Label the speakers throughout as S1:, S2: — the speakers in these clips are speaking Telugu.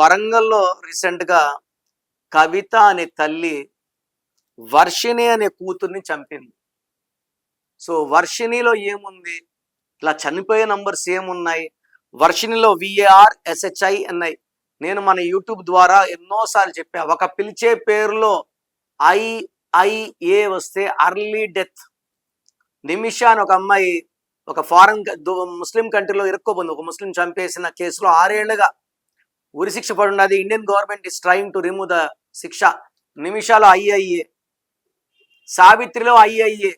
S1: వరంగల్లో రీసెంట్గా కవిత అనే తల్లి వర్షిణి అనే కూతుర్ని చంపింది. సో వర్షిణిలో ఏముంది, ఇలా చనిపోయే నంబర్స్ ఏమున్నాయి, వర్షిణిలో VARSHINI. నేను మన యూట్యూబ్ ద్వారా ఎన్నోసార్లు చెప్పా, ఒక పిలిచే పేరులో IIA వస్తే అర్లీ డెత్. నిమిషా అని ఒక అమ్మాయి ఒక ఫారెన్ ముస్లిం కంట్రీలో ఇరుక్కోబోంది. ఒక ముస్లిం చంపేసిన కేసులో 6 ఏళ్లుగా ఉరిశిక్ష పడి ఉన్నది. Indian government is trying to remove the శిక్ష. నిమిషాలో IIA, సావిత్రిలో IIA,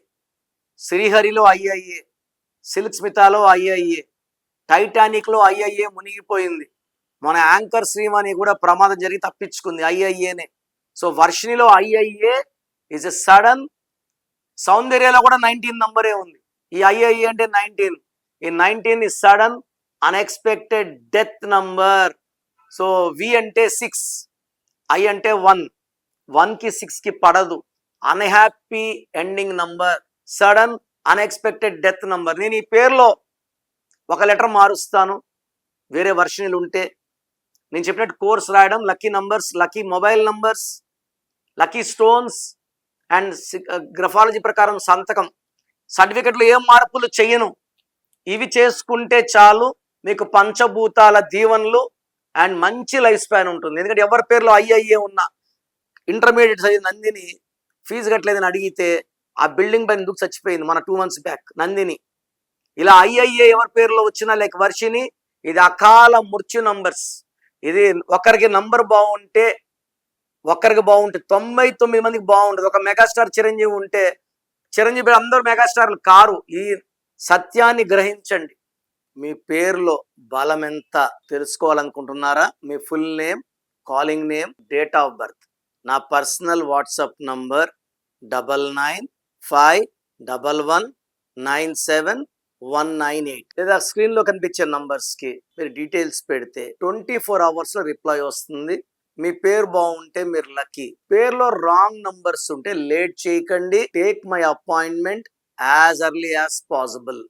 S1: శ్రీహరిలో IIA, సిల్క్ స్మితాలో IIA, టైటానిక్లో IIA మునిగిపోయింది. మన యాంకర్ శ్రీవాణి కూడా ప్రమాదం జరిగి తప్పించుకుంది IIAనే. సో వర్షిణిలో IIA ఇస్ ఎ సడన్. సౌందర్యలో కూడా 19 నంబరే ఉంది. ఈ IIA అంటే 19. ఈ 19 is sudden unexpected death number. So V అంటే 6, I అంటే 1, 1కి 6కి పడదు. Unhappy ending number, sudden unexpected death number. నేను ఈ పేరులో ఒక లెటర్ మారుస్తాను. వేరే వర్షన్లు ఉంటే నేను చెప్పినట్టు కోర్స్ రాయడం, lucky numbers, lucky mobile numbers, lucky stones and graphology ప్రకారం సంతకం, సర్టిఫికెట్లు ఏం మార్పులు చేయను. ఇవి చేసుకుంటే చాలు, మీకు పంచభూతాల దీవెనలు అండ్ మంచి లైఫ్ స్పాన్ ఉంటుంది. ఎందుకంటే ఎవరి పేరులో IIA ఉన్నా, ఇంటర్మీడియట్ చదివిన నందిని ఫీజు కట్టలేదని అడిగితే ఆ బిల్డింగ్ పైన ఎందుకు చచ్చిపోయింది మన 2 months బ్యాక్ నందిని. ఇలా IIA ఎవరి పేరులో వచ్చినా లైక్ వర్షిని, ఇది అకాల మృత్యు నంబర్స్. ఇది ఒకరికి నంబర్ బాగుంటే 99 మందికి బాగుంటుంది. ఒక మెగాస్టార్ చిరంజీవి ఉంటే చిరంజీవి అందరూ మెగాస్టార్లు కారు. ఈ సత్యాన్ని గ్రహించండి. మీ పేరులో బలం ఎంత తెలుసుకోవాలనుకుంటున్నారా? మీ full name, calling name, date of birth, నా పర్సనల్ వాట్సాప్ నంబర్ 99511197 లేదా స్క్రీన్లో కనిపించే నంబర్స్కి మీరు డీటెయిల్స్ పెడితే 24 hours రిప్లై వస్తుంది. మీ పేరు బాగుంటే మీరు లక్కీ. పేరులో రాంగ్ నంబర్స్ ఉంటే లేట్ చేయకండి. Take my appointment as early as possible.